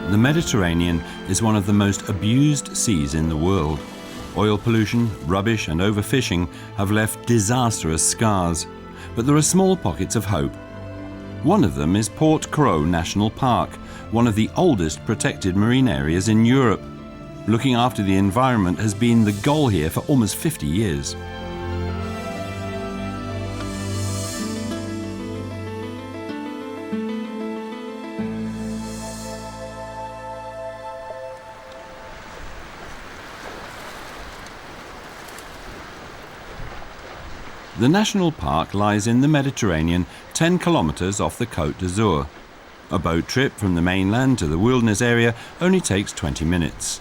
The Mediterranean is one of the most abused seas in the world. Oil pollution, rubbish and overfishing have left disastrous scars, but there are small pockets of hope. One of them is Port-Cros National Park, one of the oldest protected marine areas in Europe. Looking after the environment has been the goal here for almost 50 years. The national park lies in the Mediterranean, 10 kilometres off the Côte d'Azur. A boat trip from the mainland to the wilderness area only takes 20 minutes.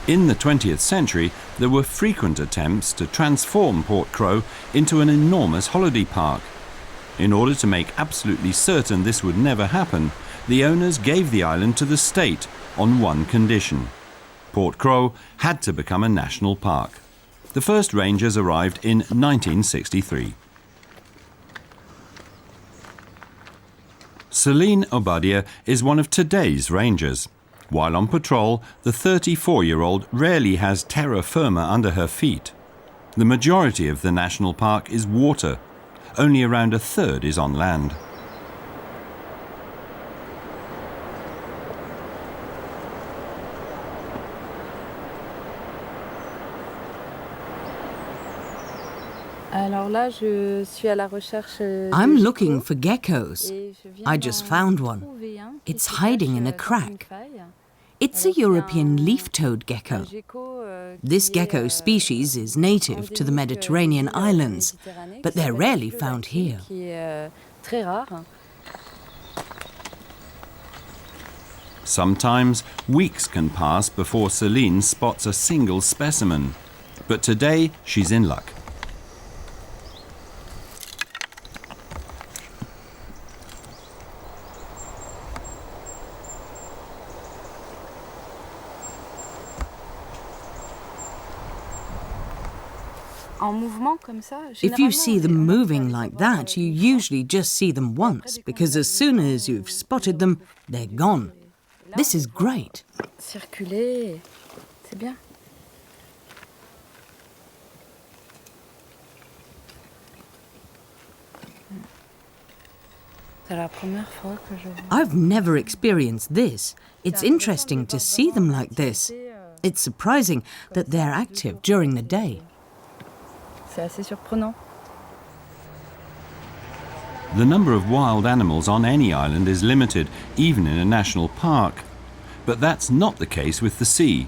In the 20th century, there were frequent attempts to transform Port-Cros into an enormous holiday park. In order to make absolutely certain this would never happen, the owners gave the island to the state on one condition. Port-Cros had to become a national park. The first rangers arrived in 1963. Celine Obadia is one of today's rangers. While on patrol, the 34-year-old rarely has terra firma under her feet. The majority of the national park is water. Only around a third is on land. I'm looking for geckos. I just found one. It's hiding in a crack. It's a European leaf-toed gecko. This gecko species is native to the Mediterranean islands, but they're rarely found here. Sometimes weeks can pass before Celine spots a single specimen. But today she's in luck. If you see them moving like that, you usually just see them once, because as soon as you've spotted them, they're gone. This is great. Circuler, c'est bien. I've never experienced this. It's interesting to see them like this. It's surprising that they're active during the day. C'est assez surprenant. The number of wild animals on any island is limited, even in a national park. But that's not the case with the sea.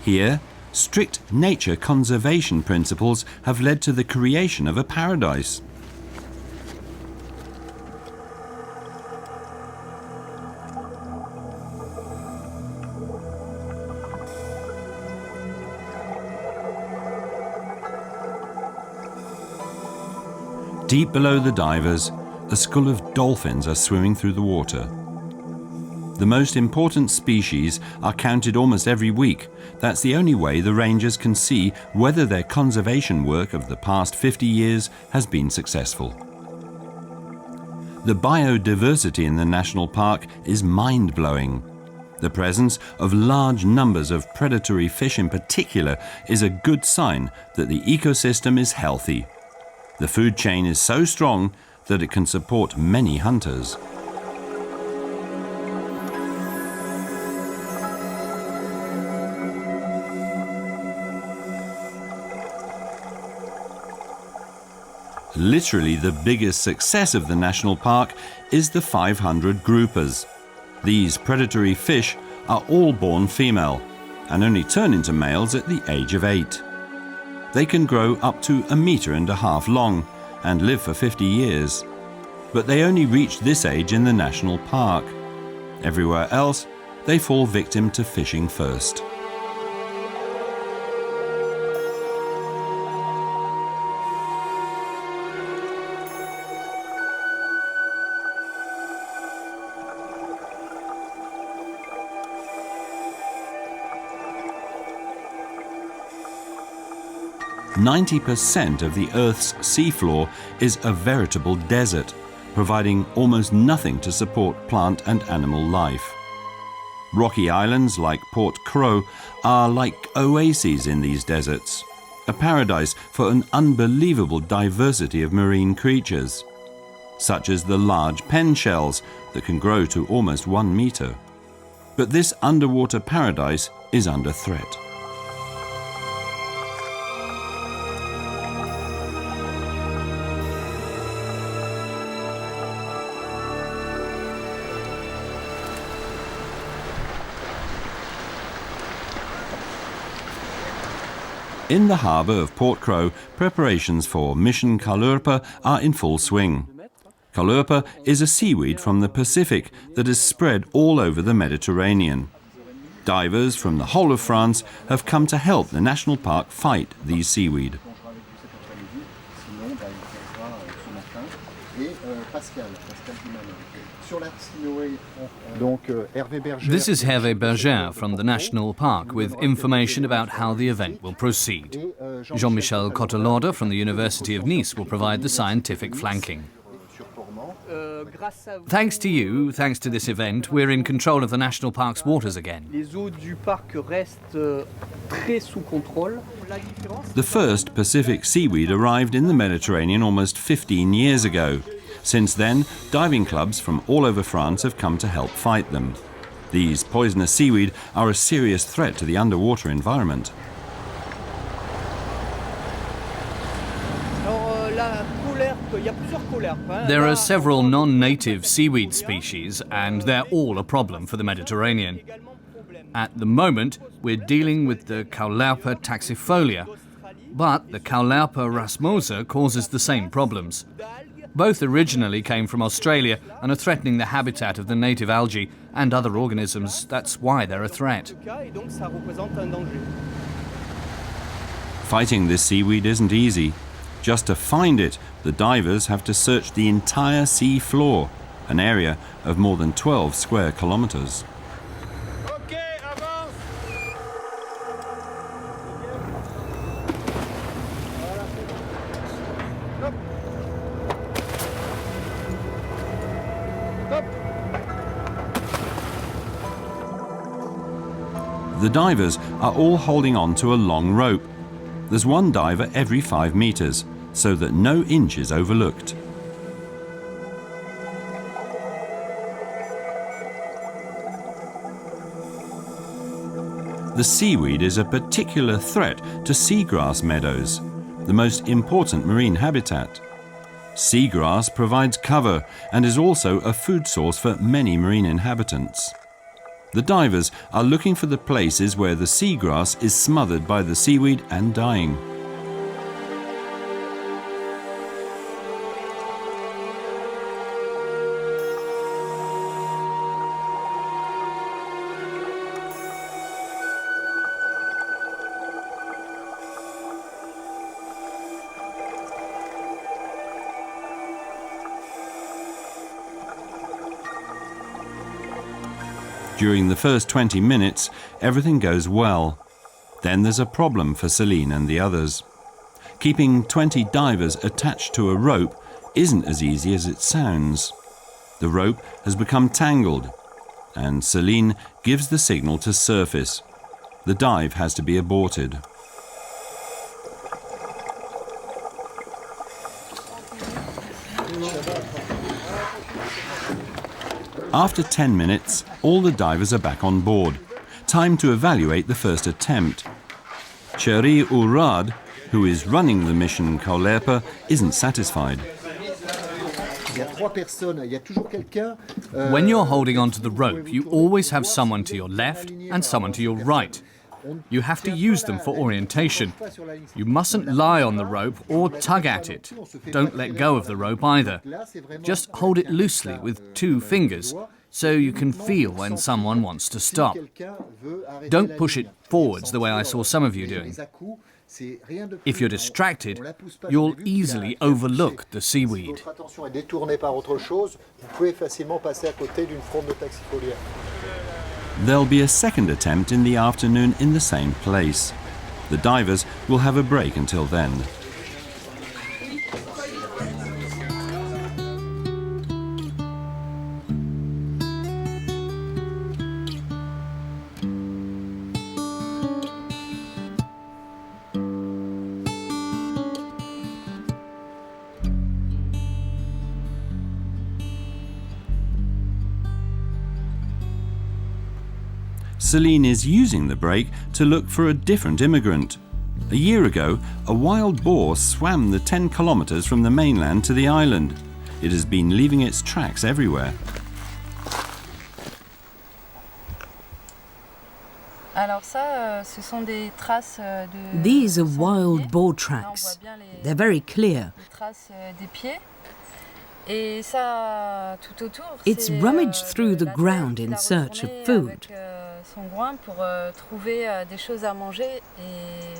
Here, strict nature conservation principles have led to the creation of a paradise. Deep below the divers, a school of dolphins are swimming through the water. The most important species are counted almost every week. That's the only way the rangers can see whether their conservation work of the past 50 years has been successful. The biodiversity in the national park is mind-blowing. The presence of large numbers of predatory fish in particular is a good sign that the ecosystem is healthy. The food chain is so strong that it can support many hunters. Literally, the biggest success of the national park is the 500 groupers. These predatory fish are all born female and only turn into males at the age of 8. They can grow up to 1.5 meters long and live for 50 years. But they only reach this age in the national park. Everywhere else, they fall victim to fishing first. "90% of the Earth's seafloor is a veritable desert, providing almost nothing to support plant and animal life. Rocky islands like Port Cros are like oases in these deserts, a paradise for an unbelievable diversity of marine creatures, such as the large pen shells that can grow to almost 1 meter. But this underwater paradise is under threat. In the harbour of Port Cros, preparations for Mission Callurpa are in full swing. Callurpa is a seaweed from the Pacific that is spread all over the Mediterranean. Divers from the whole of France have come to help the national park fight these seaweed. This is Hervé Bergin from the National Park with information about how the event will proceed. Jean-Michel Cottelauder from the University of Nice will provide the scientific flanking. Thanks to you, thanks to this event, we're in control of the National Park's waters again. The first Pacific seaweed arrived in the Mediterranean almost 15 years ago. Since then, diving clubs from all over France have come to help fight them. These poisonous seaweed are a serious threat to the underwater environment. There are several non-native seaweed species, and they're all a problem for the Mediterranean. At the moment, we're dealing with the Caulerpa taxifolia, but the Caulerpa rasmosa causes the same problems. Both originally came from Australia and are threatening the habitat of the native algae and other organisms. That's why they're a threat. Fighting this seaweed isn't easy. Just to find it, the divers have to search the entire sea floor, an area of more than 12 square kilometers. The divers are all holding on to a long rope. There's one diver every 5 meters, so that no inch is overlooked. The seaweed is a particular threat to seagrass meadows, the most important marine habitat. Seagrass provides cover and is also a food source for many marine inhabitants. The divers are looking for the places where the seagrass is smothered by the seaweed and dying. During the first 20 minutes, everything goes well. Then there's a problem for Céline and the others. Keeping 20 divers attached to a rope isn't as easy as it sounds. The rope has become tangled, and Céline gives the signal to surface. The dive has to be aborted. After 10 minutes, all the divers are back on board. Time to evaluate the first attempt. Thierry Ourad, who is running the mission Caulerpa, isn't satisfied. When you're holding onto the rope, you always have someone to your left and someone to your right. You have to use them for orientation. You mustn't lie on the rope or tug at it. Don't let go of the rope either. Just hold it loosely with 2 fingers so you can feel when someone wants to stop. Don't push it forwards the way I saw some of you doing. If you're distracted, you'll easily overlook the seaweed. There'll be a second attempt in the afternoon in the same place. The divers will have a break until then. Celine is using the break to look for a different immigrant. A year ago, a wild boar swam the 10 kilometers from the mainland to the island. It has been leaving its tracks everywhere. Alors ça, ce sont des traces de... These are sangliers. wild boar Là, on tracks. voit bien les They're very clear. traces des pieds. Et ça, tout autour, It's c'est, rummaged through the la terre ground qu'il in a search of retourné food. avec, son groin pour trouver des choses à manger. Et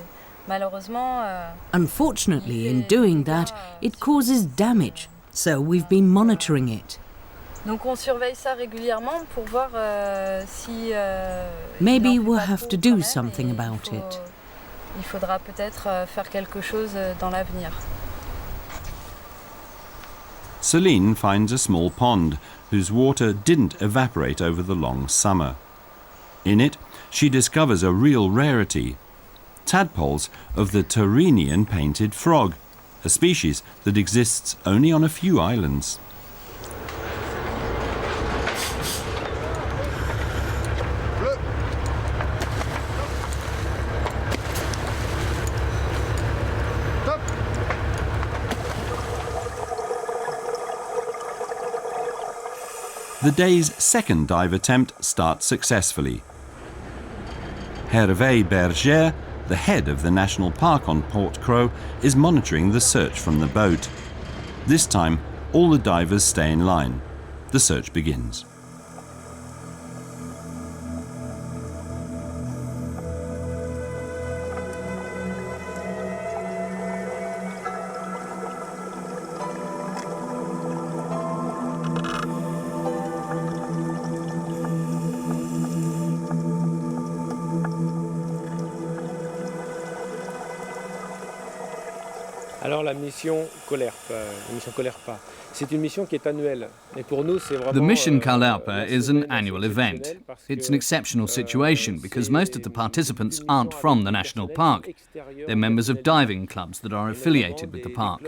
malheureusement, Unfortunately, in doing that, it causes damage. So we've been monitoring it. donc on surveille ça régulièrement pour voir si... Maybe il en fait we'll pas have trop to quand do même, something et about it. Il faudra peut-être faire quelque chose dans l'avenir. Celine finds a small pond whose water didn't evaporate over the long summer. In it, she discovers a real rarity: tadpoles of the Tyrrhenian painted frog, a species that exists only on a few islands. The day's second dive attempt starts successfully. Hervé Berger, the head of the national park on Port Crow, is monitoring the search from the boat. This time, all the divers stay in line. The search begins. Alors la mission Colerpa, c'est une mission qui est annuelle. Et pour nous, c'est vraiment The mission Colerpa is an annual event. It's an exceptional situation because most of the participants aren't from the national park. They're members of diving clubs that are affiliated with the park.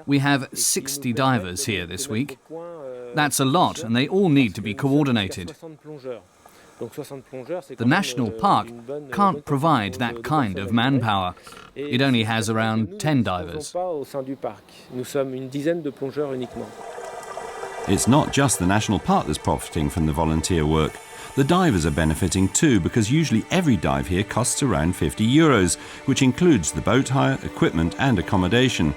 We have 60 divers here this week. That's a lot, and they all need to be coordinated. The national park can't provide that kind of manpower. It only has around 10 divers. It's not just the national park that's profiting from the volunteer work. The divers are benefiting too, because usually every dive here costs around €50, which includes the boat hire, equipment and accommodation.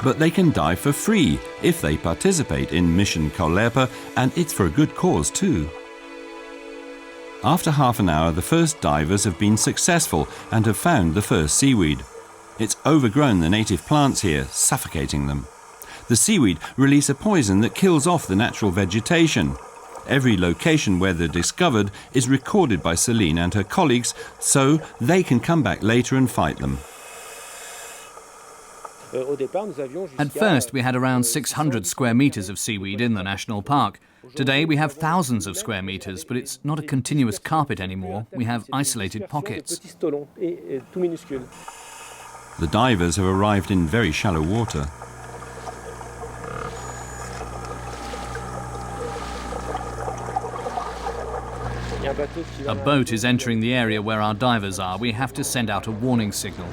But they can dive for free if they participate in Mission Colerpa, and it's for a good cause too. After half an hour, the first divers have been successful and have found the first seaweed. It's overgrown the native plants here, suffocating them. The seaweed release a poison that kills off the natural vegetation. Every location where they're discovered is recorded by Celine and her colleagues, so they can come back later and fight them. At first, we had around 600 square metres of seaweed in the national park. Today, we have thousands of square metres, but it's not a continuous carpet anymore. We have isolated pockets. The divers have arrived in very shallow water. A boat is entering the area where our divers are. We have to send out a warning signal.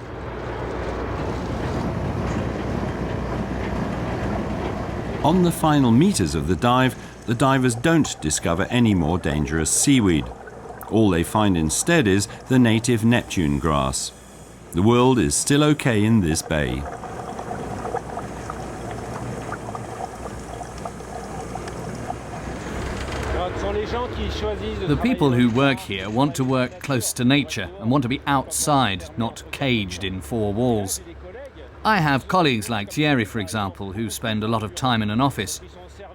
On the final meters of the dive, the divers don't discover any more dangerous seaweed. All they find instead is the native Neptune grass. The world is still okay in this bay. The people who work here want to work close to nature and want to be outside, not caged in four walls. I have colleagues like Thierry, for example, who spend a lot of time in an office.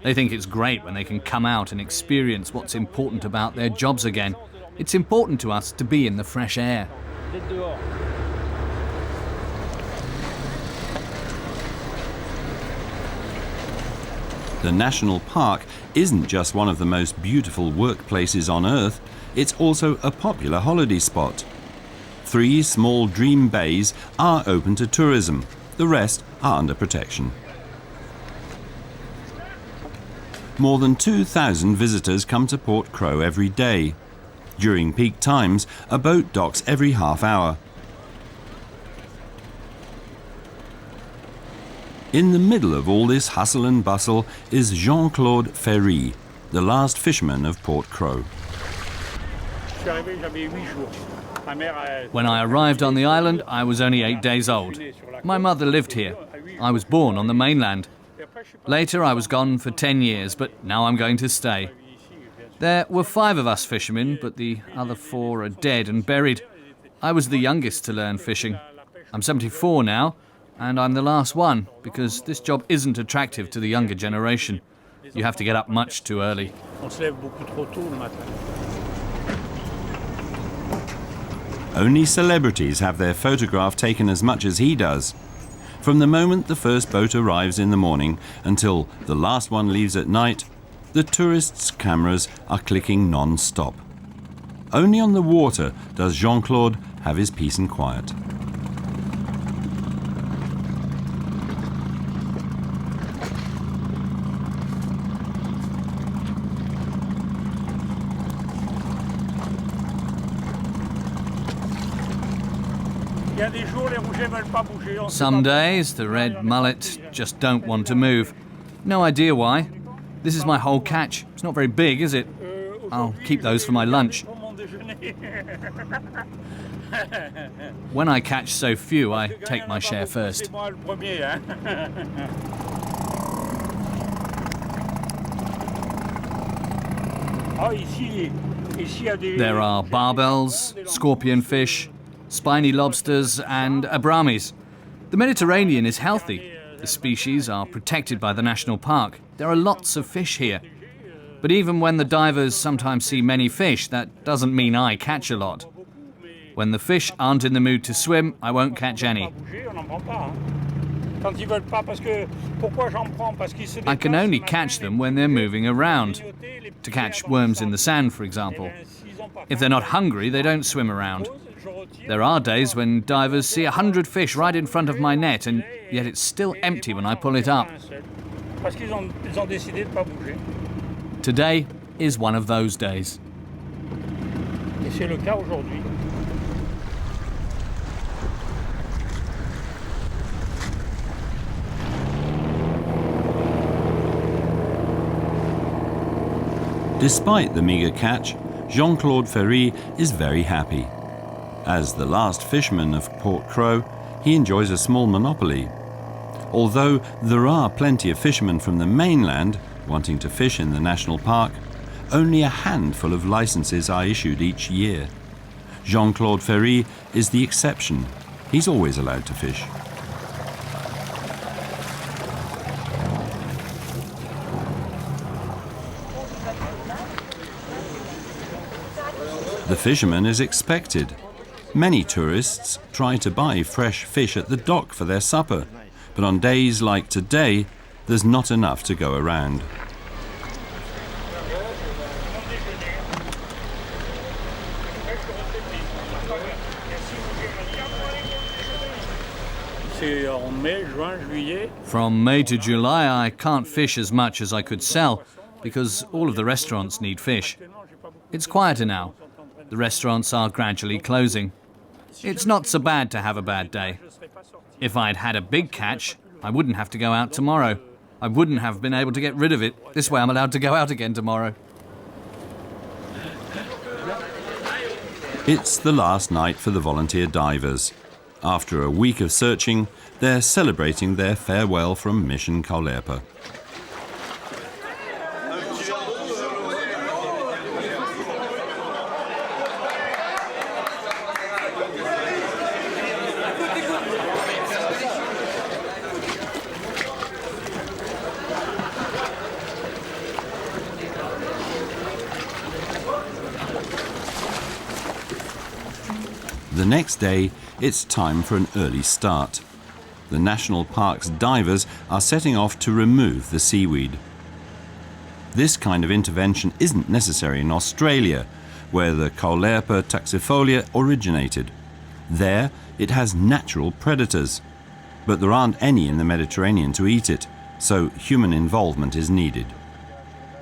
They think it's great when they can come out and experience what's important about their jobs again. It's important to us to be in the fresh air. The national park isn't just one of the most beautiful workplaces on Earth, it's also a popular holiday spot. 3 small dream bays are open to tourism. The rest are under protection. More than 2,000 visitors come to Port Crow every day. During peak times, a boat docks every half hour. In the middle of all this hustle and bustle is Jean-Claude Ferry, the last fisherman of Port Cros. When I arrived on the island, I was only 8 days old. My mother lived here. I was born on the mainland. Later, I was gone for 10 years, but now I'm going to stay. There were 5 of us fishermen, but the other 4 are dead and buried. I was the youngest to learn fishing. I'm 74 now, and I'm the last one, because this job isn't attractive to the younger generation. You have to get up much too early. Only celebrities have their photograph taken as much as he does. From the moment the first boat arrives in the morning until the last one leaves at night, the tourists' cameras are clicking non-stop. Only on the water does Jean-Claude have his peace and quiet. Some days, the red mullet just don't want to move. No idea why. This is my whole catch. It's not very big, is it? I'll keep those for my lunch. When I catch so few, I take my share first. There are barbels, scorpionfish, spiny lobsters and abramis. The Mediterranean is healthy. The species are protected by the national park. There are lots of fish here. But even when the divers sometimes see many fish, that doesn't mean I catch a lot. When the fish aren't in the mood to swim, I won't catch any. I can only catch them when they're moving around. To catch worms in the sand, for example. If they're not hungry, they don't swim around. There are days when divers see 100 fish right in front of my net, and yet it's still empty when I pull it up. Today is one of those days. Despite the meagre catch, Jean-Claude Ferry is very happy. As the last fisherman of Port Cros, he enjoys a small monopoly. Although there are plenty of fishermen from the mainland wanting to fish in the national park, only a handful of licenses are issued each year. Jean-Claude Ferry is the exception. He's always allowed to fish. The fisherman is expected. Many tourists try to buy fresh fish at the dock for their supper, but on days like today, there's not enough to go around. From May to July, I can't fish as much as I could sell, because all of the restaurants need fish. It's quieter now. The restaurants are gradually closing. It's not so bad to have a bad day. If I'd had a big catch, I wouldn't have to go out tomorrow. I wouldn't have been able to get rid of it. This way I'm allowed to go out again tomorrow. It's the last night for the volunteer divers. After a week of searching, they're celebrating their farewell from Mission Caulerpa. The next day, it's time for an early start. The national park's divers are setting off to remove the seaweed. This kind of intervention isn't necessary in Australia, where the Caulerpa tuxifolia originated. There, it has natural predators, but there aren't any in the Mediterranean to eat it, so human involvement is needed.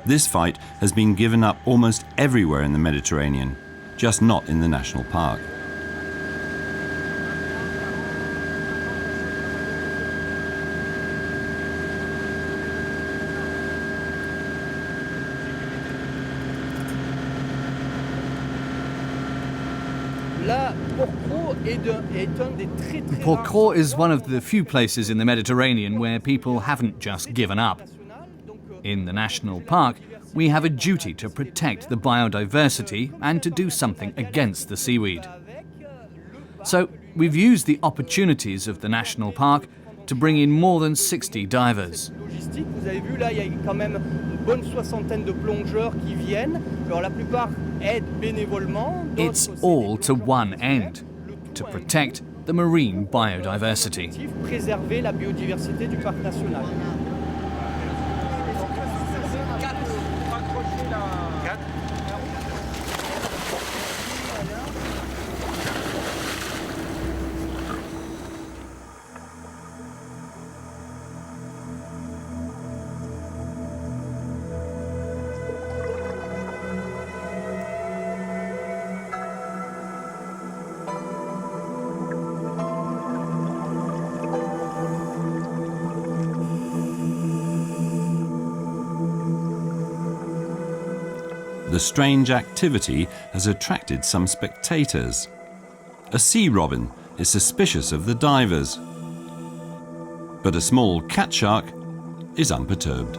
This fight has been given up almost everywhere in the Mediterranean. just not in the national park. Porquerolles is one of the few places in the Mediterranean where people haven't just given up. In the national park, we have a duty to protect the biodiversity and to do something against the seaweed. So we've used the opportunities of the national park to bring in more than 60 divers. It's all to one end, to protect the marine biodiversity. The strange activity has attracted some spectators. A sea robin is suspicious of the divers, but a small cat shark is unperturbed.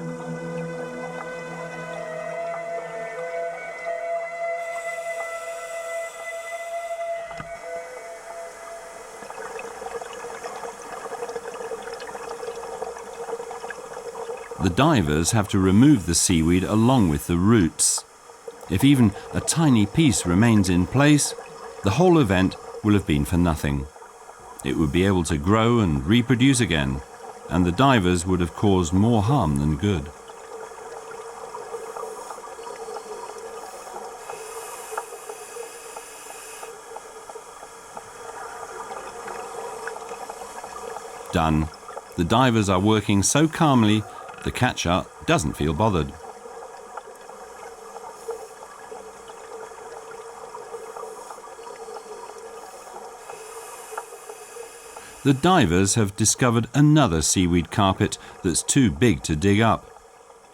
The divers have to remove the seaweed along with the roots. If even a tiny piece remains in place, the whole event will have been for nothing. It would be able to grow and reproduce again, and the divers would have caused more harm than good. Done. The divers are working so calmly, the cat shark doesn't feel bothered. The divers have discovered another seaweed carpet that's too big to dig up.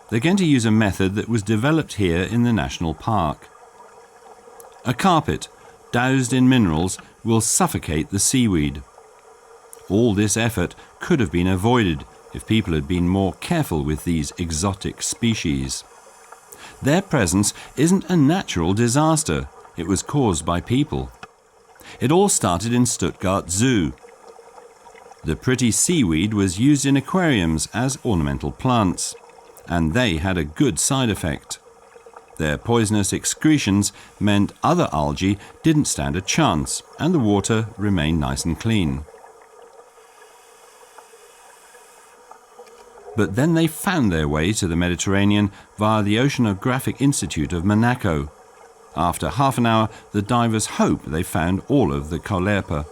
They're going to use a method that was developed here in the national park. A carpet, doused in minerals, will suffocate the seaweed. All this effort could have been avoided if people had been more careful with these exotic species. Their presence isn't a natural disaster, it was caused by people. It all started in Stuttgart Zoo. The pretty seaweed was used in aquariums as ornamental plants, and they had a good side effect. Their poisonous excretions meant other algae didn't stand a chance, and the water remained nice and clean. But then they found their way to the Mediterranean via the Oceanographic Institute of Monaco. After half an hour, the divers hope they found all of the Caulerpa.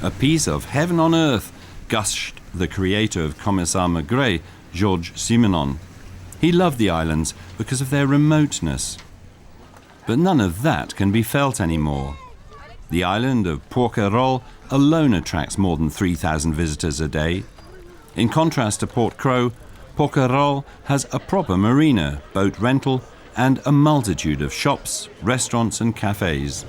A piece of heaven on earth, gushed the creator of Commissaire Maigret, Georges Simenon. He loved the islands because of their remoteness. But none of that can be felt anymore. The island of Porquerolles alone attracts more than 3,000 visitors a day. In contrast to Port-Cros, Porquerolles has a proper marina, boat rental, and a multitude of shops, restaurants and cafes.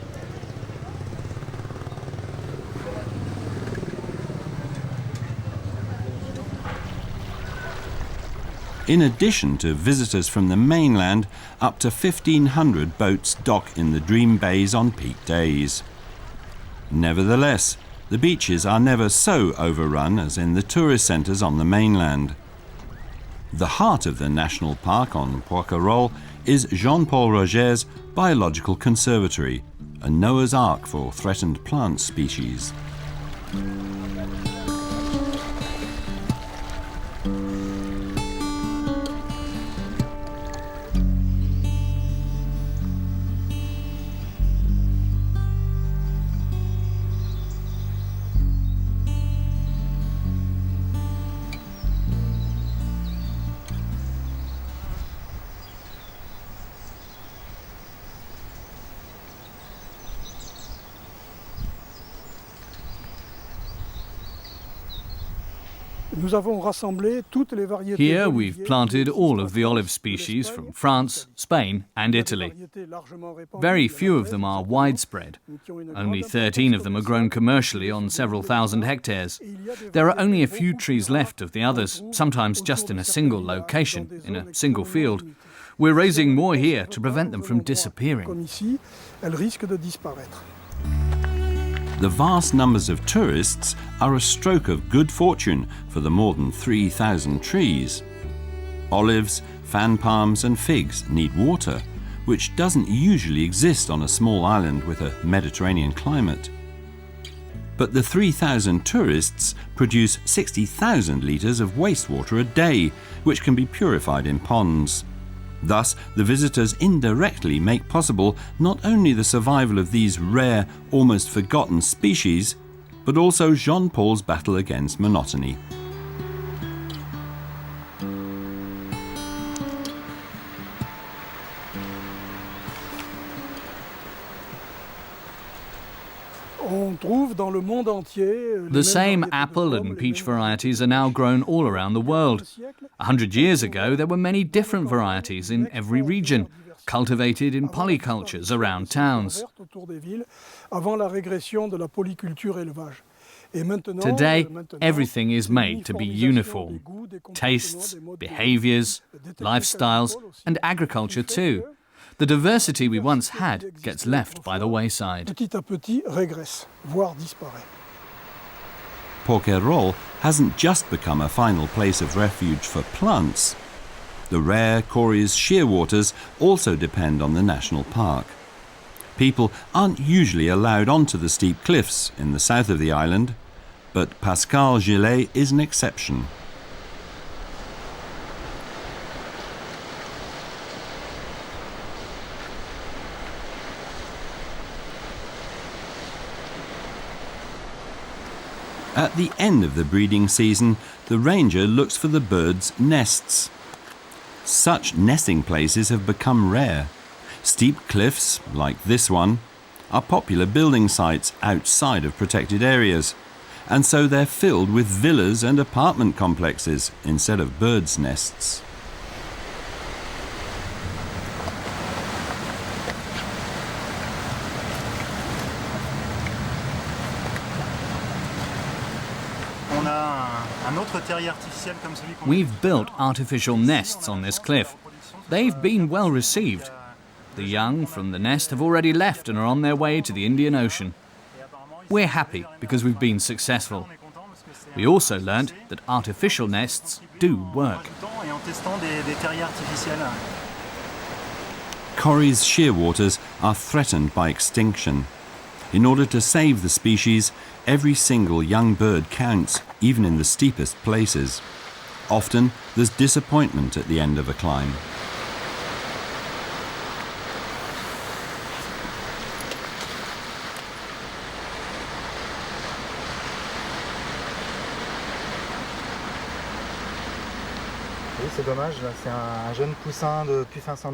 In addition to visitors from the mainland, up to 1,500 boats dock in the Dream Bays on peak days. Nevertheless, the beaches are never so overrun as in the tourist centres on the mainland. The heart of the national park on Porquerolles is Jean-Paul Roget's Biological Conservatory, a Noah's Ark for threatened plant species. Here we've planted all of the olive species from France, Spain and Italy. Very few of them are widespread. Only 13 of them are grown commercially on several thousand hectares. There are only a few trees left of the others, sometimes just in a single location, in a single field. We're raising more here to prevent them from disappearing. The vast numbers of tourists are a stroke of good fortune for the more than 3,000 trees. Olives, fan palms and figs need water, which doesn't usually exist on a small island with a Mediterranean climate. But the 3,000 tourists produce 60,000 litres of wastewater a day, which can be purified in ponds. Thus, the visitors indirectly make possible not only the survival of these rare, almost forgotten species, but also Jean-Paul's battle against monotony. The same apple and peach varieties are now grown all around the world. 100 years ago, there were many different varieties in every region, cultivated in polycultures around towns. Today, everything is made to be uniform. Tastes, behaviours, lifestyles, and agriculture too. The diversity we once had gets left by the wayside. Porquerolles hasn't just become a final place of refuge for plants. The rare Cory's shearwaters also depend on the national park. People aren't usually allowed onto the steep cliffs in the south of the island, but Pascal Gillet is an exception. At the end of the breeding season, the ranger looks for the birds' nests. Such nesting places have become rare. Steep cliffs, like this one, are popular building sites outside of protected areas, and so they're filled with villas and apartment complexes instead of birds' nests. We've built artificial nests on this cliff. They've been well received. The young from the nest have already left and are on their way to the Indian Ocean. We're happy because we've been successful. We also learnt that artificial nests do work. Cory's shearwaters are threatened by extinction. In order to save the species, every single young bird counts, even in the steepest places. Often, there's disappointment at the end of a climb.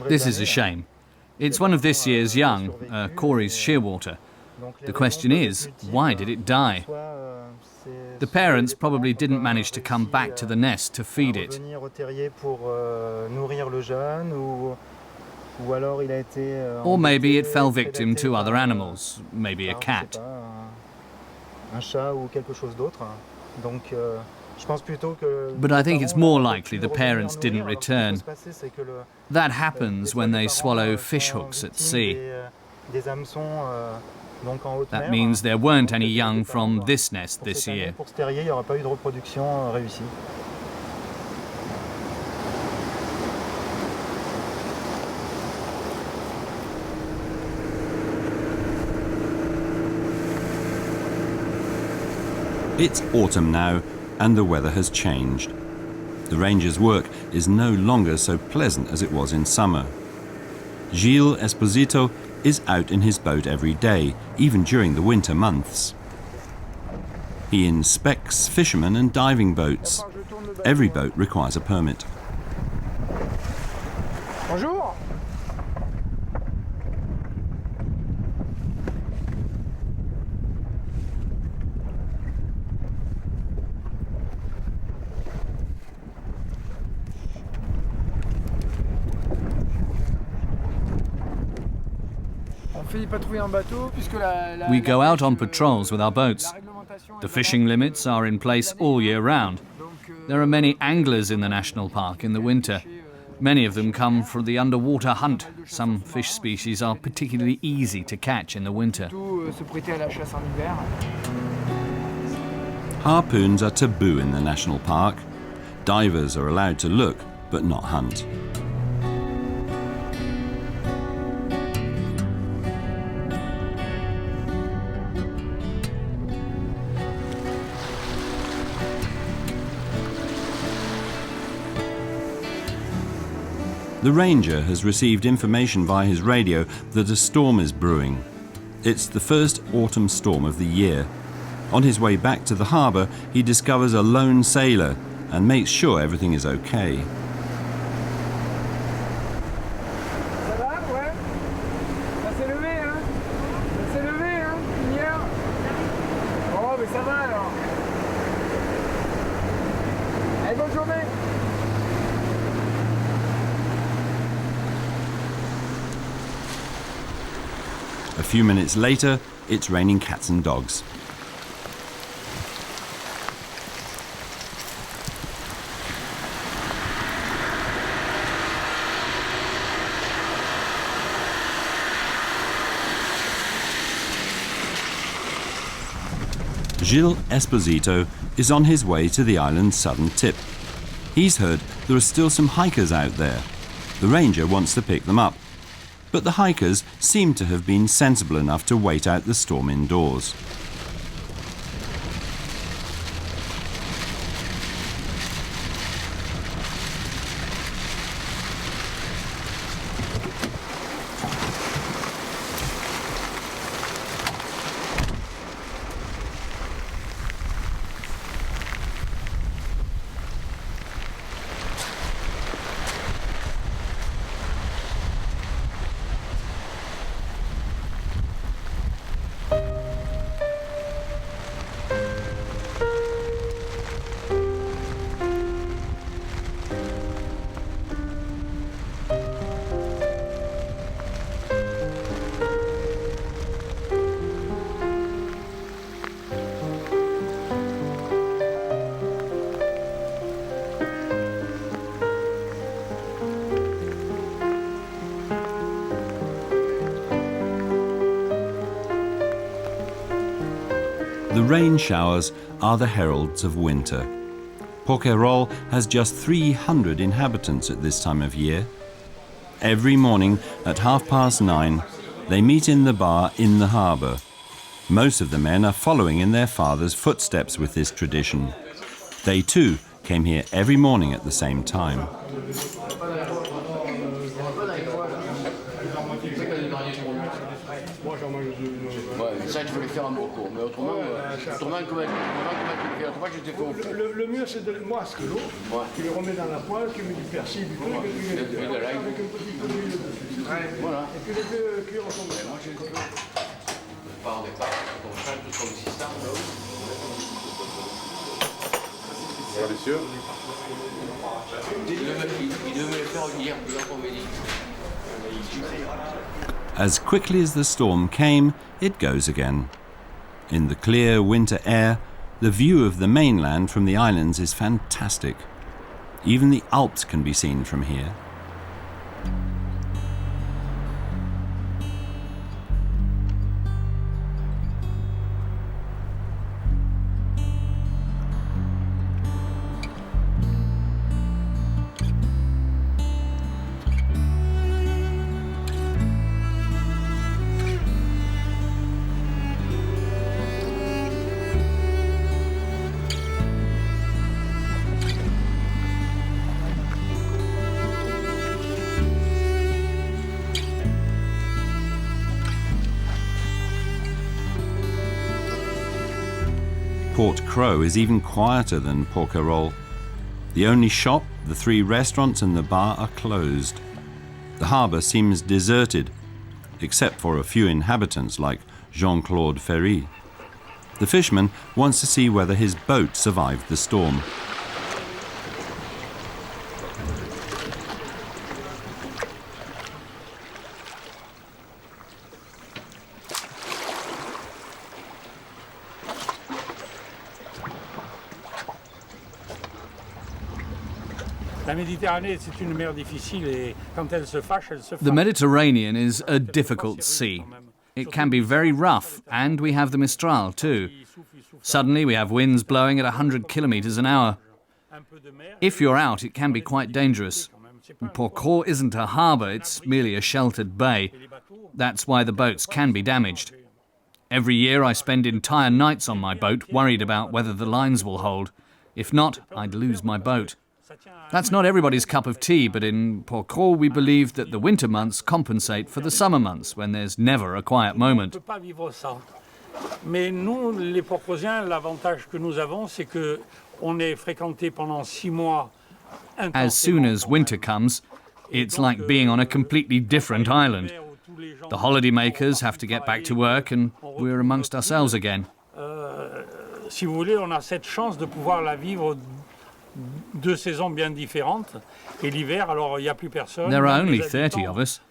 This is a shame. It's one of this year's young, Cory's shearwater. The question is, why did it die? The parents probably didn't manage to come back to the nest to feed it. Or maybe it fell victim to other animals, maybe a cat. But I think it's more likely the parents didn't return. That happens when they swallow fish hooks at sea. That means there weren't any young from this nest this year. It's autumn now, and the weather has changed. The ranger's work is no longer so pleasant as it was in summer. Gilles Esposito is out in his boat every day, even during the winter months. He inspects fishermen and diving boats. Every boat requires a permit. Bonjour. We go out on patrols with our boats. The fishing limits are in place all year round. There are many anglers in the national park in the winter. Many of them come for the underwater hunt. Some fish species are particularly easy to catch in the winter. Harpoons are taboo in the national park. Divers are allowed to look, but not hunt. The ranger has received information via his radio that a storm is brewing. It's the first autumn storm of the year. On his way back to the harbour, he discovers a lone sailor and makes sure everything is okay. Ça va, ouais. Ça s'est levé, hein. Ça s'est levé, hein, hier. Oh, mais ça va alors. Allez, bonne journée. A few minutes later, it's raining cats and dogs. Gilles Esposito is on his way to the island's southern tip. He's heard there are still some hikers out there. The ranger wants to pick them up, but the hikers seem to have been sensible enough to wait out the storm indoors. The rain showers are the heralds of winter. Porquerolles has just 300 inhabitants at this time of year. Every morning at 9:30, they meet in the bar in the harbour. Most of the men are following in their father's footsteps with this tradition. They too came here every morning at the same time. Ça, tu peux les faire en beau cours, mais autrement, comment tu le fais? Autrement, je t'ai fait au Le mieux, c'est de masque l'eau, tu les remets dans la poêle, tu mets du persil, du truc, et tu les fais avec un petit peu d'huile dessus. Voilà. Et tu les fais cuire au sommet. Moi, je pars des pâtes, on change tout comme système. Bien sûr. Il devait le faire hier, on m'a dit. As quickly as the storm came, it goes again. In the clear winter air, the view of the mainland from the islands is fantastic. Even the Alps can be seen from here. Port Crow is even quieter than Porquerolles. The only shop, the 3 restaurants and the bar are closed. The harbour seems deserted, except for a few inhabitants like Jean-Claude Ferry. The fisherman wants to see whether his boat survived the storm. The Mediterranean is a difficult sea. It can be very rough, and we have the Mistral too. Suddenly we have winds blowing at 100 kilometers an hour. If you're out, it can be quite dangerous. Porquerolles isn't a harbour, it's merely a sheltered bay. That's why the boats can be damaged. Every year I spend entire nights on my boat, worried about whether the lines will hold. If not, I'd lose my boat. That's not everybody's cup of tea, but in Porquerolles we believe that the winter months compensate for the summer months, when there's never a quiet moment. Mais nous, les Porquerolles, l'avantage que nous avons, c'est que on est fréquenté pendant 6 mois. As soon as winter comes, it's like being on a completely different island. The holidaymakers have to get back to work, and we're amongst ourselves again. Si vous voulez, on a cette chance de pouvoir la vivre 2 saisons bien différentes. Et l'hiver, alors il n'y a plus personne. There are only 30 of us.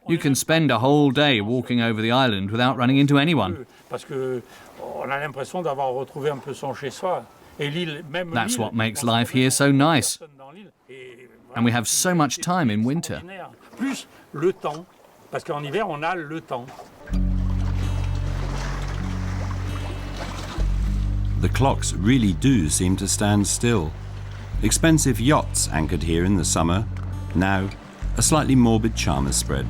You can spend a whole day walking over the island without running into anyone. Parce que on a l'impression d'avoir retrouvé un peu son chez-soi. Et l'île, même That's l'île, what makes life here so nice. And we have so much time in winter. Plus le temps, parce qu'en hiver on a le temps. The clocks really do seem to stand still. Expensive yachts anchored here in the summer. Now, a slightly morbid charm is spread.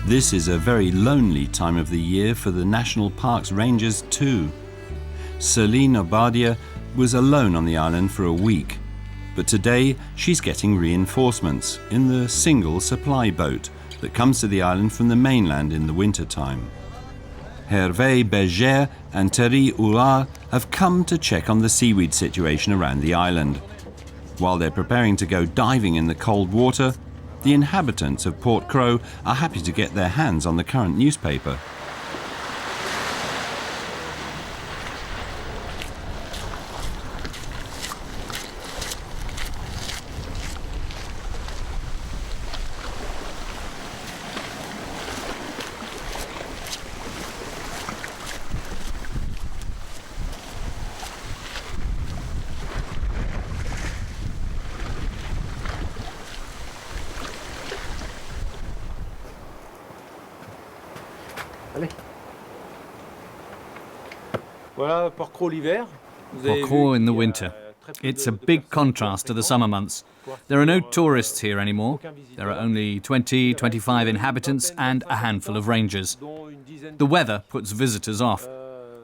This is a very lonely time of the year for the National Park's rangers too. Celine Obadia was alone on the island for a week, but today she's getting reinforcements in the single supply boat that comes to the island from the mainland in the winter time. Hervé Berger and Thierry Houlard have come to check on the seaweed situation around the island. While they're preparing to go diving in the cold water, the inhabitants of Port Crow are happy to get their hands on the current newspaper. Voilà Porquerolles l'hiver. Porquerolles in the winter. It's a big contrast to the summer months. There are no tourists here anymore. There are only 20, 25 inhabitants and a handful of rangers. The weather puts visitors off.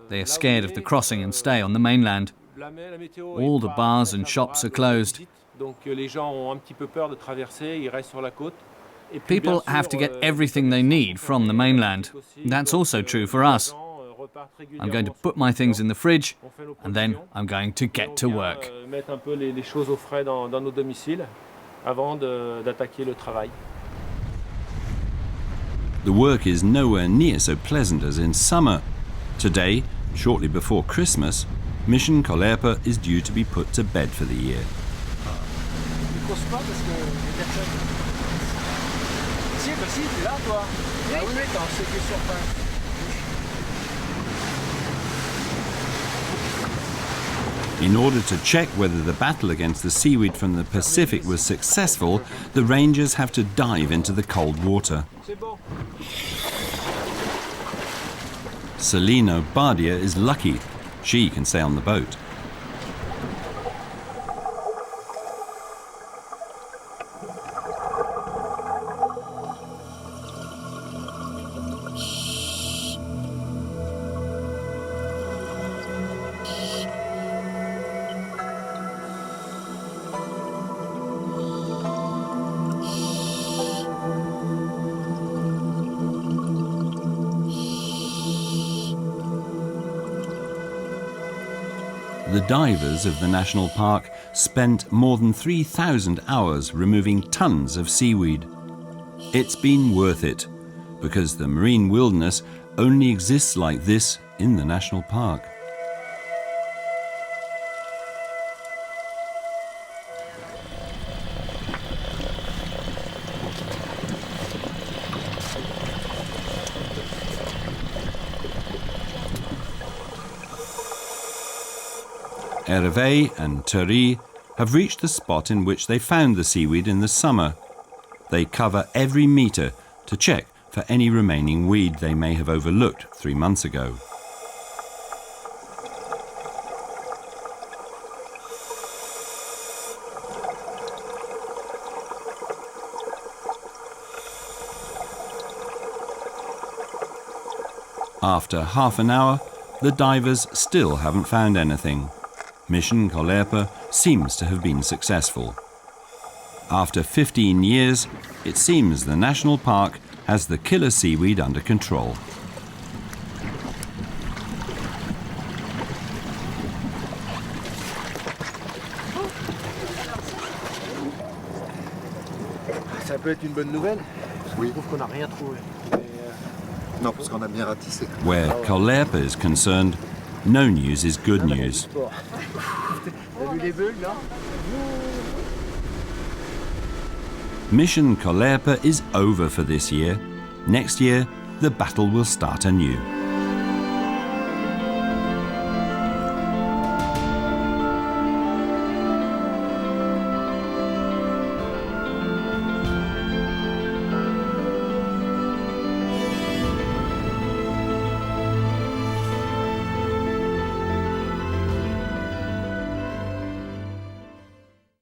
They are scared of the crossing and stay on the mainland. All the bars and shops are closed. People have to get everything they need from the mainland. That's also true for us. I'm going to put my things in the fridge, and then I'm going to get to work. The work is nowhere near so pleasant as in summer. Today, shortly before Christmas, Mission Colerpa is due to be put to bed for the year. In order to check whether the battle against the seaweed from the Pacific was successful, the rangers have to dive into the cold water. Celine Obadia is lucky. She can stay on the boat. The divers of the national park spent more than 3,000 hours removing tons of seaweed. It's been worth it, because the marine wilderness only exists like this in the national park. Hervé and Thierry have reached the spot in which they found the seaweed in the summer. They cover every metre to check for any remaining weed they may have overlooked 3 months ago. After half an hour, the divers still haven't found anything. Mission Colerpa seems to have been successful. After 15 years, it seems the national park has the killer seaweed under control. Ça peut être une bonne nouvelle. Oui. Je trouve qu'on n'a rien trouvé. Non, parce qu'on a bien ratissé. Where Colerpa is concerned, no news is good news. T'as vu les bulles, là? Mission Colerpa is over for this year. Next year, the battle will start anew.